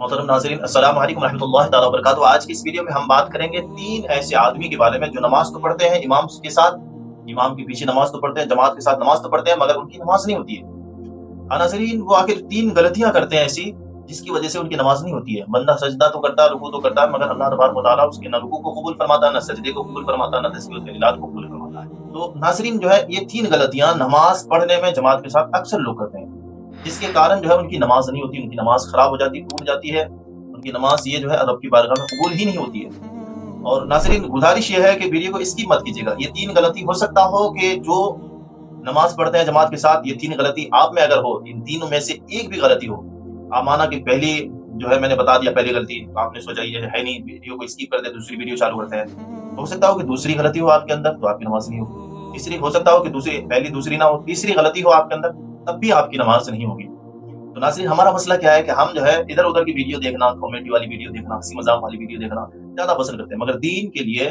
मोहतरम नाज़रीन, अस्सलाम वालेकुम रहमतुल्लाहि तआला वबरकातुहू। आज की इस वीडियो में हम बात करेंगे 3 ऐसे आदमी के बारे में जो नमाज तो पढ़ते हैं इमाम के साथ, इमाम के पीछे नमाज तो पढ़ते हैं, जमात के साथ नमाज तो पढ़ते हैं, मगर उनकी नमाज नहीं होती है। हाँ नाज़रीन, वो आखिर 3 गलतियां करते हैं ऐसी जिसकी वजह से उनकी नमाज नहीं होती है। बंदा सजदा तो करता है, रुकू तो करता है, मगर अल्लाह तबारक व तआला उसके ना रुकू को कबूल फरमाता है, ना सजदे को कबूल फरमाता है, ना तस्बीह व तहलीलात को कबूल फरमाता है। तो नाज़रीन जो है, ये 3 गलतियां नमाज पढ़ने में जमात के साथ अक्सर लोग करते हैं, जिसके कारण जो है उनकी नमाज नहीं होती, उनकी नमाज खराब हो जाती है, टूट जाती है। उनकी नमाज ये जो है रब की बारगाह में कबूल ही नहीं होती है। और नाज़रीन, गुजारिश ये है कि वीडियो को स्किप मत कीजिएगा। ये 3 गलती हो सकता हो कि जो नमाज पढ़ते हैं जमात के साथ, ये 3 गलती आप में अगर हो, इन तीनों में से एक भी गलती हो, आप माना कि पहली जो है मैंने बता दिया, पहली गलती आपने सोचा ये है नहीं, वीडियो को स्किप कर दे, दूसरी वीडियो चालू करते हैं। हो सकता हो कि दूसरी गलती हो आपके अंदर, तो आपकी नमाज नहीं होगी। तीसरी हो सकता हो कि पहली दूसरी ना हो, तीसरी गलती हो आपके अंदर, तब भी आपकी नमाज नहीं होगी। तो नाज़रीन, हमारा मसला क्या है कि हम जो है इधर उधर की वीडियो देखना, कॉमेडी वाली वीडियो देखना, हंसी मजाक वाली वीडियो देखना ज्यादा पसंद करते हैं, मगर दीन के लिए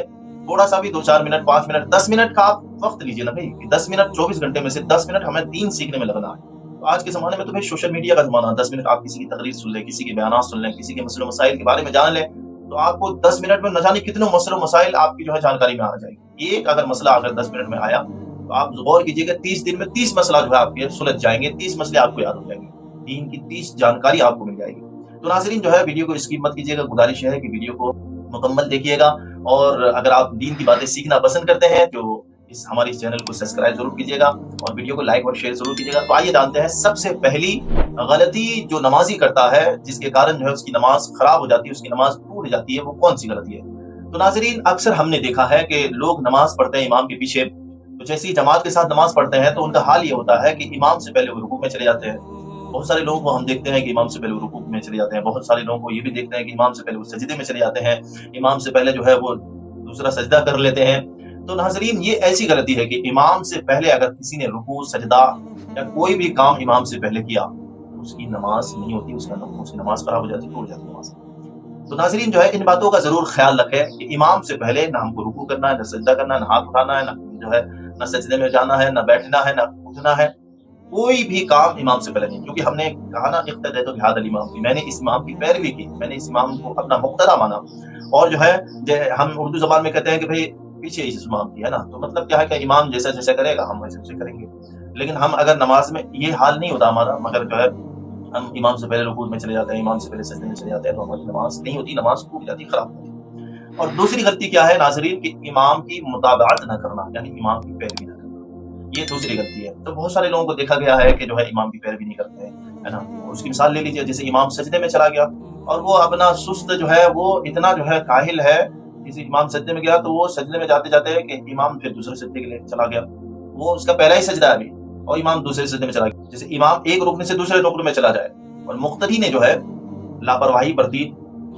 थोड़ा सा भी 2-4 मिनट, 5 मिनट, 10 मिनट का आप वक्त लीजिए ना भाई। 10 मिनट 24 घंटे में से 10 मिनट हमें दीन सीखने में लगना है। तो आज के ज़माने में तो भाई सोशल मीडिया का ज़माना है। 10 मिनट आप किसी की तकरीर सुन लें, किसी के बयानात सुन लें, किसी के मसले मसाइल के बारे में जान लें, तो आपको 10 मिनट में न जाने कितने मसले मसाइल आपकी जो है जानकारी में आ जाएगी। एक अगर मसला अगर 10 मिनट में आया, तो आप गौर कीजिएगा 30 दिन में 30 मसला जो है आपके सुलझ जाएंगे, 30 मसले आपको याद हो जाएंगे, दीन की 30 जानकारी आपको मिल जाएगी। तो नाज़रीन जो है, वीडियो को स्किप मत कीजिएगा। गुजारिश है कि वीडियो को मुकम्मल देखिएगा, और अगर आप दीन की बातें सीखना पसंद करते हैं तो हमारे इस चैनल को सब्सक्राइब जरूर कीजिएगा और वीडियो को लाइक और शेयर जरूर कीजिएगा। तो आइए जानते हैं सबसे पहली गलती जो नमाजी करता है, जिसके कारण जो है उसकी नमाज खराब हो जाती है, उसकी नमाज टूट जाती है, वो कौन सी गलती है। तो नाज़रीन, अक्सर हमने देखा है कि लोग नमाज पढ़ते हैं इमाम के पीछे, तो जैसे ही जमात के साथ नमाज पढ़ते हैं तो उनका हाल ये होता है कि इमाम से पहले वो रुकू में चले जाते हैं। बहुत सारे लोगों को हम देखते हैं कि इमाम से पहले वो रुकू में चले जाते हैं। बहुत सारे लोगों को ये भी देखते हैं कि इमाम से पहले वो सजदे में चले जाते हैं, इमाम से पहले जो है वो दूसरा सजदा कर लेते हैं। तो नाज़रीन, ये ऐसी गलती है कि इमाम से पहले अगर किसी ने रुकू, सजदा या कोई भी काम इमाम से पहले किया, तो उसकी नमाज नहीं होती, उसकी नमाज खराब हो जाती, टूट जाती नमाज। तो नाज़रीन जो है, इन बातों का जरूर ख्याल रखें कि इमाम से पहले ना हमको रुकू करना है, ना सजदा करना है, ना हाथ उठाना है, ना जो है ना सजदे में जाना है, ना बैठना है, ना उठना है। कोई भी काम इमाम से पहले नहीं, क्योंकि हमने कहा ना, इक़्तिदा बिहादिल इमाम की, मैंने इस इमाम की पैरवी की, मैंने इस इमाम को अपना मुक़्तदा माना। और जो है हम उर्दू ज़बान में कहते हैं कि भाई पीछे इस इमाम की है ना, तो मतलब क्या है कि इमाम जैसा जैसा करेगा हम वैसे वैसे करेंगे। लेकिन हम अगर नमाज में ये हाल नहीं होता हमारा, मगर जो है हम इमाम से पहले रुकूअ में चले जाते हैं, इमाम से पहले सजदे में चले जाते हैं, तो हमारी नमाज नहीं होती, नमाज टूट जाती, खराब होती है। और दूसरी गलती क्या है नाज़रीन, कि इमाम की मुताबअत न करना, यानी इमाम की पैरवी न करना, ये दूसरी गलती है। तो बहुत सारे लोगों को देखा गया है कि जो है इमाम की पैरवी नहीं करते हैं, है ना। उसकी मिसाल ले लीजिए, जैसे इमाम सजदे में चला गया और वो अपना सुस्त जो है, वो इतना जो है काहिल है, किसी इमाम सजदे में गया तो वो सजदे में जाते जाते कि इमाम फिर दूसरे सजदे के लिए चला गया, वो उसका पहला ही सजदा है अभी, और इमाम दूसरे सजदे में चला गया। जैसे इमाम एक रुकने से दूसरे रुकन में चला जाए और मुक्तदी ने जो है लापरवाही बरती,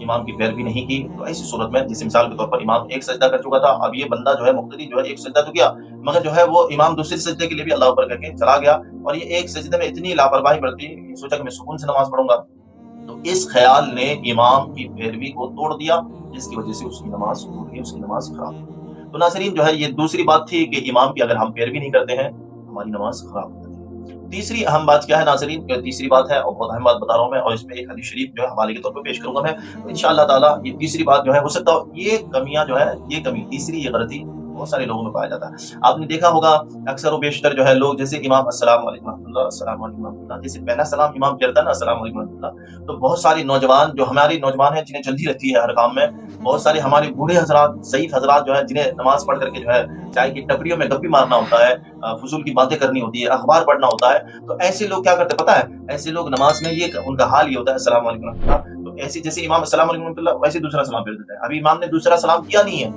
इमाम की पैरवी नहीं की, तो ऐसी सूरत में, जैसे मिसाल के तौर पर इमाम एक सजदा कर चुका था, अब ये बंदा जो है मुक्तदी जो है एक सजदा तो किया, मगर जो है वो इमाम दूसरे सजदे के लिए भी अल्लाह अकबर करके चला गया, और ये एक सजदे में इतनी लापरवाही बरती, सोचा कि मैं सुकून से नमाज पढ़ूंगा, तो इस ख्याल ने इमाम की पैरवी को तोड़ दिया, जिसकी वजह से उसकी नमाज टूट गई, उसकी नमाज खराब। तो नाज़रीन जो है, ये दूसरी बात थी कि इमाम की अगर हम पैरवी नहीं करते हैं, हमारी नमाज खराब हो जाती है। तीसरी अहम बात क्या है नाज़रीन, तीसरी बात है, और बहुत अहम बात बता रहा हूँ मैं, और इसमें एक हदीस शरीफ जो है हवाले के तौर पर पेश करूंगा मैं, तो इंशाअल्लाह ताला ये तीसरी बात जो है, हो सकता है ये कमियां जो है, ये कमी, तीसरी ये गलती बहुत सारे लोगों में पाया जाता है। आपने देखा होगा अक्सर और बेशतर जो है लोग, जैसे इमाम अस्सलाम वालेकुम रहमतुल्लाह, अस्सलाम वालेकुम रहमतुल्लाह, जैसे पहला सलाम इमाम करता है ना, अस्सलाम वालेकुम रहमतुल्लाह, तो बहुत सारे नौजवान जो हमारे नौजवान हैं, जिन्हें जल्दी रहती है हर काम में, बहुत सारे हमारे बूढ़े हजरात, सईफ हजरात जो है, जिन्हें नमाज पढ़ करके जो है चाय की टपरियों में गप्पी मारना होता है, फजूल की बातें करनी होती है, अखबार पढ़ना होता है, तो ऐसे लोग क्या करते पता है, ऐसे लोग नमाज में ये उनका हाल ये होता है, अस्सलाम वालेकुम रहमतुल्लाह, तो ऐसे जैसे इमाम अस्सलाम वालेकुम रहमतुल्लाह, वैसे दूसरा सलाम फिर देता है। अभी इमाम ने दूसरा सलाम किया नहीं है,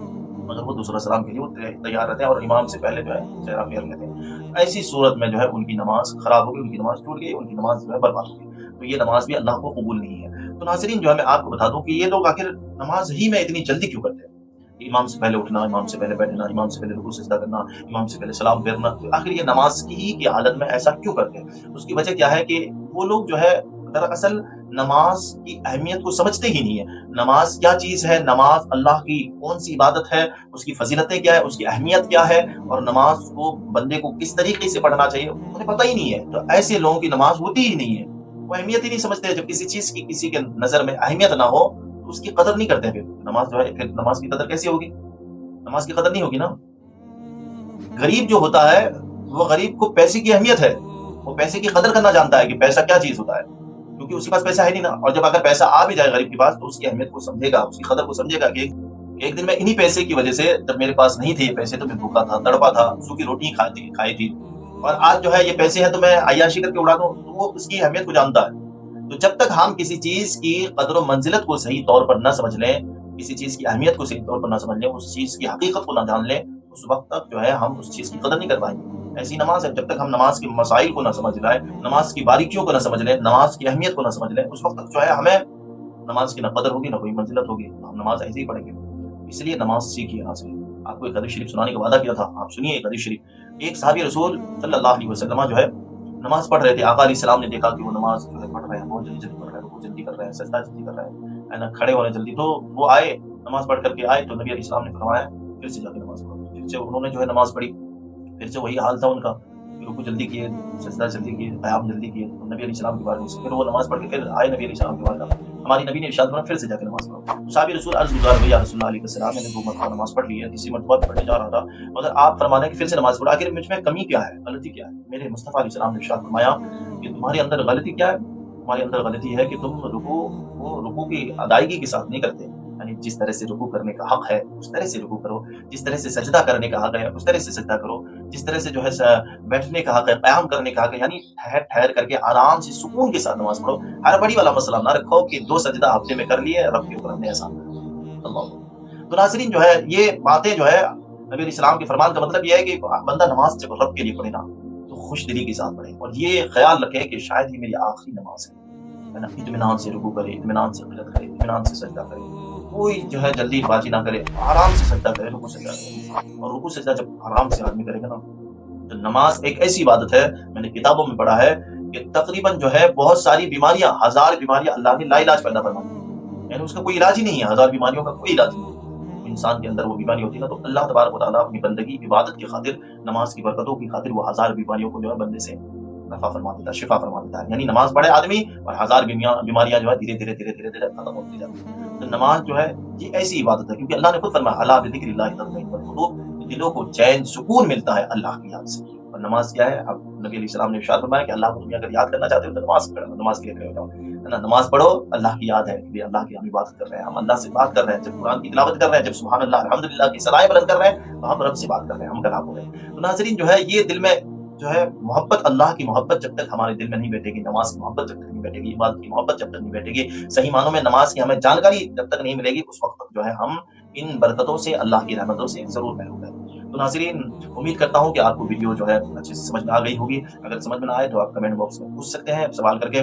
मगर वो दूसरा सलाम के लिए वो तैयार रहते हैं और इमाम से पहले जो है चेहरा फेर लेते हैं। ऐसी सूरत में जो है उनकी नमाज खराब हो गई, उनकी नमाज टूट गई, उनकी नमाज जो है बर्बाद हो गई, तो ये नमाज भी अल्लाह को कबूल नहीं है। तो नाज़रीन जो है, मैं आपको बता दूं कि ये लोग आखिर नमाज ही में इतनी जल्दी क्यों करते हैं, इमाम से पहले उठना, इमाम से पहले बैठना, इमाम से पहले रुकू सजदा करना, इमाम से पहले सलाम फेरना, तो आखिर ये नमाज की हालत में ऐसा क्यों करते हैं। उसकी वजह क्या है कि वो लोग जो है दरअसल नमाज की अहमियत को समझते ही नहीं है। नमाज क्या चीज है, नमाज अल्लाह की कौन सी इबादत है, उसकी फजीलतें क्या है, उसकी अहमियत क्या है, और नमाज को बंदे को किस तरीके से पढ़ना चाहिए, उन्हें पता ही नहीं है। तो ऐसे लोगों की नमाज होती ही नहीं है। वो अहमियत ही नहीं समझते। जब किसी चीज की किसी के नजर में अहमियत ना हो तो उसकी कदर नहीं करते। फिर नमाज जो है, फिर नमाज की कदर कैसे होगी? नमाज की कदर नहीं होगी ना। गरीब जो होता है वो गरीब को पैसे की अहमियत है, वो पैसे की कदर करना जानता है कि पैसा क्या चीज होता है, क्योंकि उसके पास पैसा है नहीं ना। और जब अगर पैसा आ भी जाए गरीब के पास तो उसकी अहमियत को समझेगा, उसकी कदर को समझेगा कि एक दिन मैं इन्हीं पैसे की वजह से, जब मेरे पास नहीं थे ये पैसे तो मैं भूखा था, तड़पा था, सूखी रोटी खाई थी, और आज जो है ये पैसे हैं तो मैं अय्याशी करके उड़ा दूं। तो वो उसकी अहमियत को जानता है। तो जब तक हम किसी चीज की कदर और मंजिलत को सही तौर पर न समझ लें, किसी चीज की अहमियत को सही तौर पर न समझ लें, उस चीज की हकीकत को न जान लें, उस वक्त तक जो है हम उस चीज की कदर नहीं कर पाएंगे। ऐसी नमाज है, जब तक हम नमाज के मसाइल को न समझ लें, नमाज की बारीकियों को न समझ लें, नमाज की अहमियत को न समझ लें, उस वक्त तक जो है हमें नमाज की न कदर होगी, न कोई मंजिलत होगी। तो हम नमाज ऐसे ही पढ़ेंगे। इसलिए नमाज सीखिए आज से। आपको एक हदीस शरीफ सुनाने का वादा किया था, आप सुनिए एक हदीस शरीफ। एक सहाबी रसूल सल्लल्लाहु अलैहि वसल्लम जो है नमाज पढ़ रहे थे। आका अलैहिस्सलाम ने देखा कि वो नमाज जो है पढ़ रहे हैं, बहुत जल्दी जल्दी पढ़ रहे हैं, रुकू जल्दी कर रहे हैं, सजदा जल्दी कर रहे है ना, खड़े होने जल्दी। तो वो आए, नमाज पढ़ करके आए, तो नबी अलैहिस्सलाम ने फरमाया फिर से जाके नमाज पढ़ो। फिर से उन्होंने जो है नमाज पढ़ी, फिर से वही हाल था उनका, रुकू जल्दी किए, सजदा जल्दी किए, क़याम जल्दी किए। तो नबी अलैहिस्सलाम के बारे में फिर वो नमाज पढ़ के फिर आए नबी अलैहिस्सलाम के बारे में, हमारी नबी ने इरशाद फरमाया फिर से जाके नमाज पढ़ो। सहाबी रसूल अर्ज़ गुज़ार हुए, या रसूलुल्लाह अलैहि वसल्लम, मैंने 2 मरतबा नमाज पढ़ ली है, तीसरी मरतबा पढ़ने जा रहा था, मगर आप फरमा रहे हैं कि फिर से नमाज पढ़ो। आखिर मुझ में कमी क्या है, गलती क्या है? मेरे मुस्तफ़ा अलैहिस्सलाम ने इरशाद फरमाया कि तुम्हारे अंदर गलती क्या है? तुम्हारे अंदर गलती है कि तुम रुकू की अदायगी के साथ नहीं करते। यानी जिस तरह से रुकू करने का हक है उस तरह से रुकू करो, जिस तरह से सजदा करने का हक है उस तरह से सजदा करो, जिस तरह से जो है बैठने का हक है, क़याम करने का हक है, यानी ठहर ठहर करके आराम से सुकून के साथ नमाज पढ़ो। हड़बड़ी वाला मसला ना रखो कि 2 सजदा हफ्ते में कर लिए, रब के ऊपर हमने एहसान कर लिया। अल्लाह। तो नाज़रीन जो है ये बातें जो है नबी अलैहिस्सलाम के फरमान का मतलब ये है कि बंदा नमाज जब रब के लिए पढ़े ना तो खुश दिली के साथ पढ़े, और ये ख्याल रखे कि शायद ये मेरी आखिरी नमाज है ना। इत्मीनान से रुकू करे, इत्मीनान से क़िरात करे, इत्मीनान से सजदा करे, कोई जो है जल्दीबाजी ना करे, आराम से सजदा करे, रुकू सजदा करे। और रुकू सजदा जब आराम से आदमी करेगा ना, तो नमाज एक ऐसी इबादत है, मैंने किताबों में पढ़ा है कि तकरीबन जो है बहुत सारी बीमारियां, 1000 बीमारियां अल्लाह ने लाइलाज पैदा फरमा दी, यानी उसका कोई इलाज ही नहीं है। 1000 बीमारियों का कोई इलाज नहीं है। इंसान के अंदर वो बीमारी होती है ना, तो अल्लाह तबारक व तआला अपनी बंदगी इबादत की खातिर, नमाज की बरकतों की खातिर वो 1000 बीमारियों को जो है बंदे से नफा फरमा देता है, शिफा फरमा देता है। यानी नमाज पढ़े आदमी और 1000 बीमारियां जो है धीरे धीरे धीरे धीरे धीरे खत्म होती जाती है। तो नमाज जो है ये ऐसी इबादत है, क्योंकि अल्लाह ने खुद फरमाया अला बिज़िक्रिल्लाहि तत्मइन्नुल क़ुलूब, दिलों को चैन सुकून मिलता है अल्लाह की याद से। और नमाज क्या है? अब नबी अलैहिस्सलाम ने इरशाद फरमाया कि अल्लाह को तुम अगर याद करना चाहते हो तो नमाज पढ़ो, नमाज के लिए खड़े हो जाओ, है ना। नमाज पढ़ो, अल्लाह की याद है कि अल्लाह की हम इबादत कर रहे हैं, हम अल्लाह से बात कर रहे हैं। जब कुरान की तिलावत कर रहे हैं, जब सुभान अल्लाह अल्हम्दुलिल्लाह की सलाएं बुलंद कर रहे हैं, तो हम रब से बात कर रहे हैं, हम कलाम हो रहे हैं। तो नाज़रीन जो है ये दिल में जो है मोहब्बत, अल्लाह की मोहब्बत जब तक हमारे दिल में नहीं बैठेगी, नमाज की मोहब्बत जब तक नहीं बैठेगी, इबादत की मोहब्बत जब तक नहीं बैठेगी, सही मानों में नमाज की हमें जानकारी जब तक नहीं मिलेगी, उस वक्त तक जो है हम इन बरकतों से, अल्लाह की रहमतों से जरूर महरूम हैं। तो नाज़रीन उम्मीद करता हूँ कि आपको वीडियो जो है अच्छे से समझ में आ गई होगी। अगर समझ में ना आए तो आप कमेंट बॉक्स में पूछ सकते हैं सवाल करके।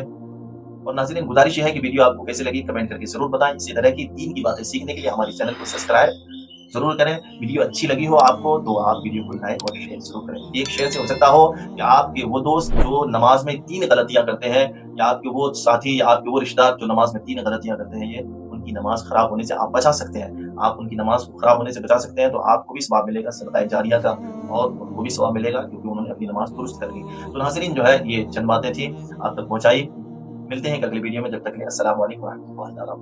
और नाज़रीन गुजारिश है कि वीडियो आपको कैसे लगी कमेंट करके जरूर बताएं। इसी तरह की दीन की बातें सीखने के लिए हमारे चैनल को सब्सक्राइब जरूर करें। वीडियो अच्छी लगी हो आपको तो आप वीडियो को लाइक और शेयर जरूर करें। एक शेयर से हो सकता हो कि आपके वो दोस्त जो नमाज में 3 गलतियां करते हैं, या आपके वो साथी या आपके वो रिश्तेदार जो नमाज में 3 गलतियां करते हैं, ये उनकी नमाज खराब होने से आप बचा सकते हैं। आप उनकी नमाज को खराब होने से बचा सकते हैं, तो आपको भी सवाब मिलेगा सदक़ाए जारिया का, और उनको भी सवाब मिलेगा क्योंकि उन्होंने अपनी नमाज दुरुस्त कर ली। तो नाज़रीन जो है ये चंद बातें थी, आप तक पहुंचाई। मिलते हैं अगले वीडियो में, जब तक के लिए अस्सलाम वालेकुम व रहमतुल्लाहि व बरकातहू।